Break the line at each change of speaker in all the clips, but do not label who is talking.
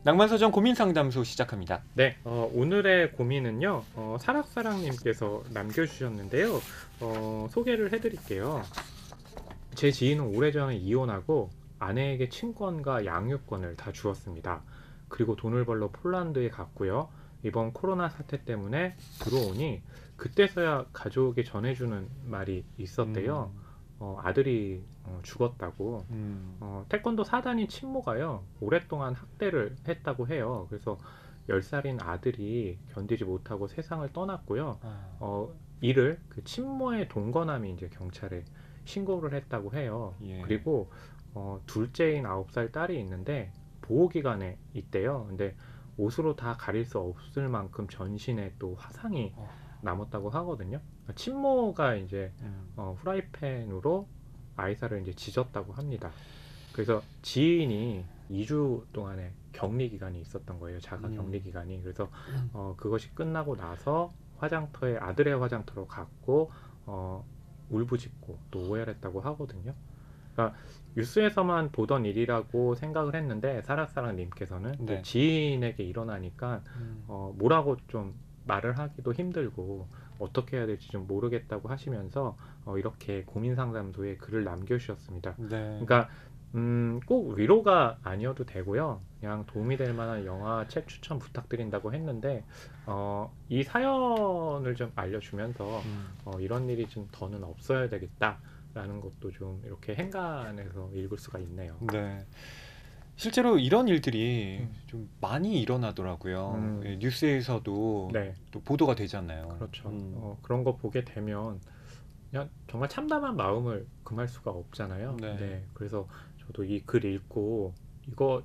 낭만서점 고민상담소 시작합니다.
네, 오늘의 고민은요, 사락사랑님께서 남겨주셨는데요. 소개를 해드릴게요. 제 지인은 오래전에 이혼하고 아내에게 친권과 양육권을 다 주었습니다. 그리고 돈을 벌러 폴란드에 갔고요. 이번 코로나 사태 때문에 들어오니 그때서야 가족이 전해주는 말이 있었대요. 아들이 죽었다고. 태권도 사단인 친모가요, 오랫동안 학대를 했다고 해요. 그래서 10살인 아들이 견디지 못하고 세상을 떠났고요. 이를 그 친모의 동거남이 이제 경찰에 신고를 했다고 해요.
예.
그리고 둘째인 9살 딸이 있는데 보호기관에 있대요. 근데 옷으로 다 가릴 수 없을 만큼 전신에 또 화상이 남았다고 하거든요. 친모가 이제 후라이팬으로 아이사를 이제 지졌다고 합니다. 그래서 지인이 2주 동안의 격리 기간이 있었던 거예요. 자가 격리 기간이. 그래서 그것이 끝나고 나서 화장터에 아들의 화장터로 갔고 울부짖고 또 오열했다고 하거든요. 그러니까 뉴스에서만 보던 일이라고 생각을 했는데 사락사랑님께서는
네.
지인에게 일어나니까 뭐라고 좀 말을 하기도 힘들고 어떻게 해야 될지 좀 모르겠다고 하시면서 이렇게 고민상담소에 글을 남겨주셨습니다.
네.
그러니까 꼭 위로가 아니어도 되고요. 그냥 도움이 될 만한 영화, 책 추천 부탁드린다고 했는데 이 사연을 좀 알려주면서 이런 일이 좀 더는 없어야 되겠다라는 것도 좀 이렇게 행간해서 읽을 수가 있네요.
네. 실제로 이런 일들이 좀 많이 일어나더라고요. 예, 뉴스에서도
네,
또 보도가 되잖아요.
그렇죠. 그런 거 보게 되면 그냥 정말 참담한 마음을 금할 수가 없잖아요.
네.
네, 그래서 저도 이 글 읽고 이거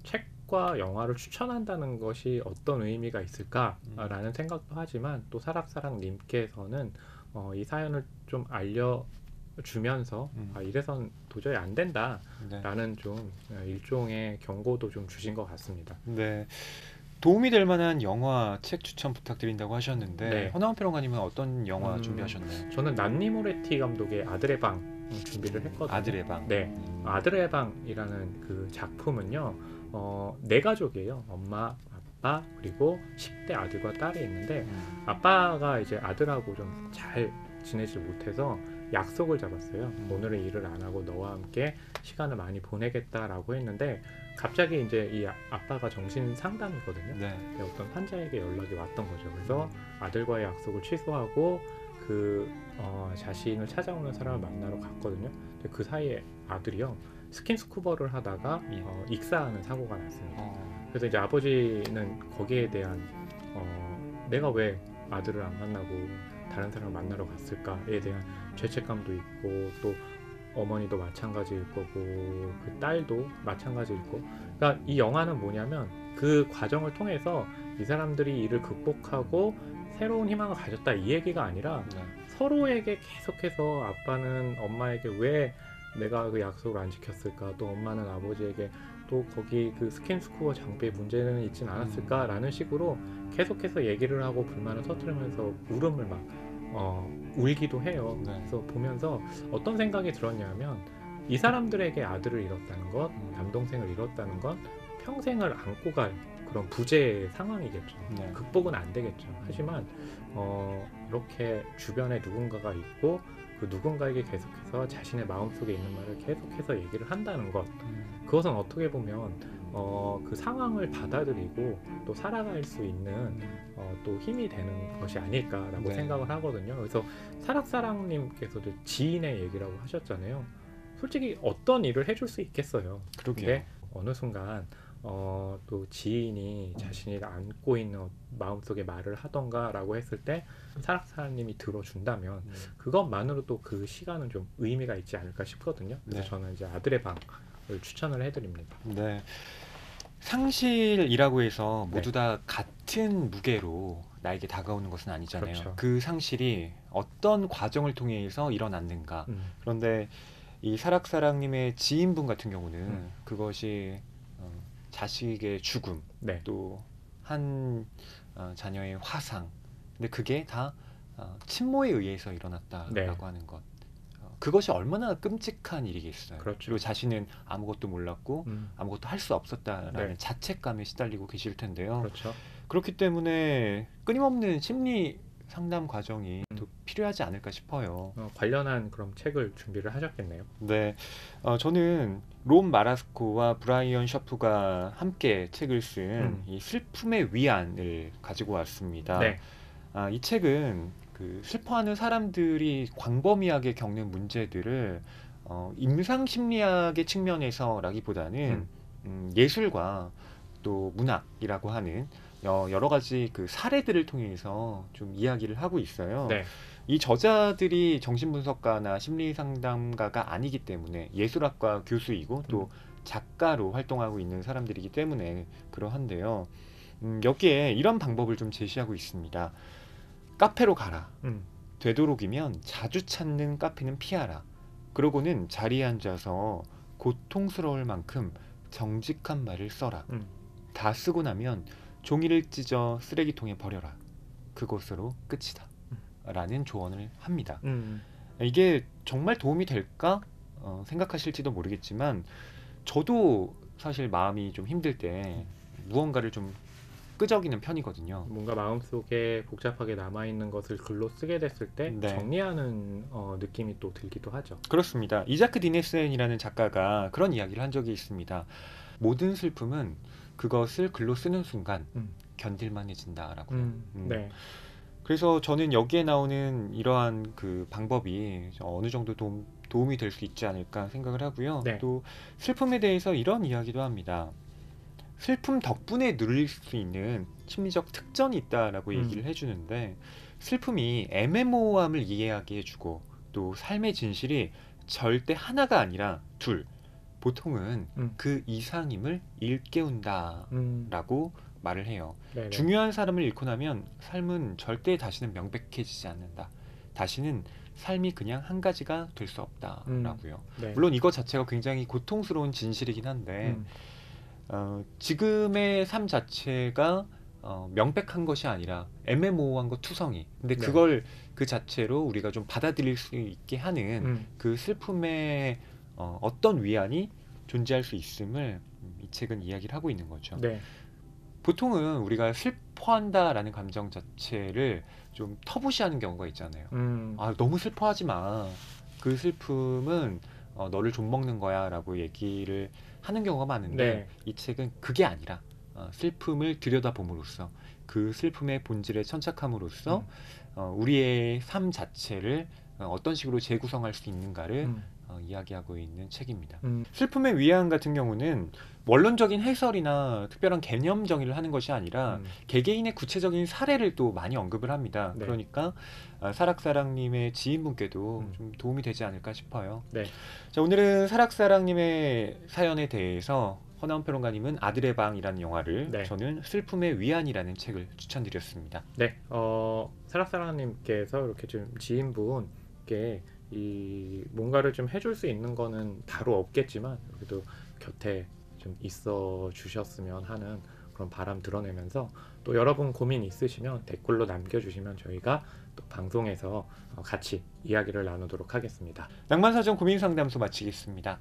책과 영화를 추천한다는 것이 어떤 의미가 있을까라는 생각도 하지만 또 사락사랑님께서는 이 사연을 좀 알려주면서 이래선 도저히 안 된다라는
네.
좀 일종의 경고도 좀 주신 것 같습니다.
네. 도움이 될 만한 영화, 책 추천 부탁드린다고 하셨는데
네.
허나운 평론가님은 어떤 영화 준비하셨나요?
저는 난니 모레티 감독의 아들의 방 준비를 했거든요.
아들의 방.
네, 아들의 방이라는 그 작품은요, 네 가족이에요. 엄마, 아빠, 그리고 10대 아들과 딸이 있는데 아빠가 이제 아들하고 좀 잘 지내지 못해서 약속을 잡았어요. 오늘은 일을 안 하고 너와 함께 시간을 많이 보내겠다라고 했는데 갑자기 이제 이 아빠가 정신 상담이거든요.
네.
어떤 환자에게 연락이 왔던 거죠. 그래서 아들과의 약속을 취소하고 그 자신을 찾아오는 사람을 만나러 갔거든요. 근데 그 사이에 아들이요, 스킨스쿠버를 하다가 익사하는 사고가 났습니다. 그래서 이제 아버지는 거기에 대한 내가 왜 아들을 안 만나고 다른 사람을 만나러 갔을까에 대한 죄책감도 있고 또 어머니도 마찬가지일 거고 그 딸도 마찬가지일 거고. 그러니까 이 영화는 뭐냐면 그 과정을 통해서 이 사람들이 이를 극복하고 새로운 희망을 가졌다 이 얘기가 아니라 서로에게 계속해서 아빠는 엄마에게 왜 내가 그 약속을 안 지켰을까, 또 엄마는 아버지에게 또 거기 그 스킨스쿠버 장비에 문제는 있진 않았을까라는 식으로 계속해서 얘기를 하고 불만을 터뜨리면서 울음을 막 울기도 해요.
네.
그래서 보면서 어떤 생각이 들었냐면 이 사람들에게 아들을 잃었다는 것, 남동생을 잃었다는 건 평생을 안고 갈 그런 부재의 상황이겠죠.
네.
극복은 안 되겠죠. 하지만 이렇게 주변에 누군가가 있고 그 누군가에게 계속해서 자신의 마음속에 있는 말을 계속해서 얘기를 한다는 것, 그것은 어떻게 보면 그 상황을 받아들이고 또 살아갈 수 있는 또 힘이 되는 것이 아닐까라고
네.
생각을 하거든요. 그래서 사락사랑님께서도 지인의 얘기라고 하셨잖아요. 솔직히 어떤 일을 해줄 수 있겠어요.
그러게요.
근데 어느 순간 또 지인이 자신이 안고 있는 마음속에 말을 하던가 라고 했을 때 사락사랑님이 들어준다면 그것만으로도 그 시간은 좀 의미가 있지 않을까 싶거든요. 그래서
네.
저는 이제 아들의 방을 추천을 해드립니다.
네. 상실이라고 해서 모두 다 같은 무게로 나에게 다가오는 것은 아니잖아요.
그렇죠.
그 상실이 어떤 과정을 통해서 일어났는가. 그런데 이 사락사랑님의 지인분 같은 경우는 그것이 자식의 죽음,
네.
또 한 자녀의 화상. 근데 그게 다 친모에 의해서 일어났다라고
네.
하는 것. 그것이 얼마나 끔찍한 일이겠어요.
그렇죠.
그리고 자신은 아무것도 몰랐고 아무것도 할 수 없었다라는
네.
자책감에 시달리고 계실 텐데요.
그렇죠.
그렇기 때문에 끊임없는 심리 상담 과정이
음.
또 필요하지 않을까 싶어요.
관련한 그럼 책을 준비를 하셨겠네요.
네, 저는 롬 마라스코와 브라이언 셔프가 함께 책을 쓴 이 슬픔의 위안을 가지고 왔습니다.
네.
이 책은 그 슬퍼하는 사람들이 광범위하게 겪는 문제들을 임상 심리학의 측면에서라기보다는 예술과 또 문학이라고 하는 여러 가지 그 사례들을 통해서 좀 이야기를 하고 있어요.
네.
이 저자들이 정신분석가나 심리상담가가 아니기 때문에 예술학과 교수이고 또 작가로 활동하고 있는 사람들이기 때문에 그러한데요. 여기에 이런 방법을 좀 제시하고 있습니다. 카페로 가라. 되도록이면 자주 찾는 카페는 피하라. 그러고는 자리에 앉아서 고통스러울 만큼 정직한 말을 써라. 다 쓰고 나면 종이를 찢어 쓰레기통에 버려라. 그것으로 끝이다. 라는 조언을 합니다. 이게 정말 도움이 될까 생각하실지도 모르겠지만 저도 사실 마음이 좀 힘들 때 무언가를 좀 끄적이는 편이거든요.
뭔가 마음속에 복잡하게 남아있는 것을 글로 쓰게 됐을 때
네.
정리하는 느낌이 또 들기도 하죠.
그렇습니다. 이자크 디네센이라는 작가가 그런 이야기를 한 적이 있습니다. 모든 슬픔은 그것을 글로 쓰는 순간 견딜만해진다라고요.
네.
그래서 저는 여기에 나오는 이러한 그 방법이 어느 정도 도움이 될 수 있지 않을까 생각을 하고요.
네.
또 슬픔에 대해서 이런 이야기도 합니다. 슬픔 덕분에 누릴 수 있는 심리적 특전이 있다라고 얘기를 해주는데 슬픔이 애매모호함을 이해하게 해주고 또 삶의 진실이 절대 하나가 아니라 둘, 보통은 그 이상임을 일깨운다라고 말을 해요.
네네.
중요한 사람을 잃고 나면 삶은 절대 다시는 명백해지지 않는다. 다시는 삶이 그냥 한 가지가 될 수 없다라고요.
네.
물론 이것 자체가 굉장히 고통스러운 진실이긴 한데 지금의 삶 자체가 명백한 것이 아니라 애매모호한 것 투성이. 근데
네.
그걸 그 자체로 우리가 좀 받아들일 수 있게 하는 그 슬픔의 어떤 위안이 존재할 수 있음을 이 책은 이야기를 하고 있는 거죠.
네.
보통은 우리가 슬퍼한다라는 감정 자체를 좀 터부시하는 경우가 있잖아요. 너무 슬퍼하지 마. 그 슬픔은 너를 좀먹는 거야 라고 얘기를 하는 경우가 많은데
네.
이 책은 그게 아니라 슬픔을 들여다봄으로써 그 슬픔의 본질에 천착함으로써 우리의 삶 자체를 어떤 식으로 재구성할 수 있는가를 이야기하고 있는 책입니다. 슬픔의 위안 같은 경우는 원론적인 해설이나 특별한 개념 정의를 하는 것이 아니라 개개인의 구체적인 사례를 또 많이 언급을 합니다.
네.
그러니까 사락사랑님의 지인분께도 좀 도움이 되지 않을까 싶어요.
네.
자, 오늘은 사락사랑님의 사연에 대해서 허나운 평론가님은 아들의 방이라는 영화를,
네.
저는 슬픔의 위안이라는 책을 추천드렸습니다.
네. 사락사랑님께서 이렇게 좀 지인분께 이 뭔가를 좀 해줄 수 있는 거는 바로 없겠지만 그래도 곁에 좀 있어 주셨으면 하는 그런 바람 드러내면서 또 여러분 고민 있으시면 댓글로 남겨주시면 저희가 또 방송에서 같이 이야기를 나누도록 하겠습니다.
낭만사전 고민상담소 마치겠습니다.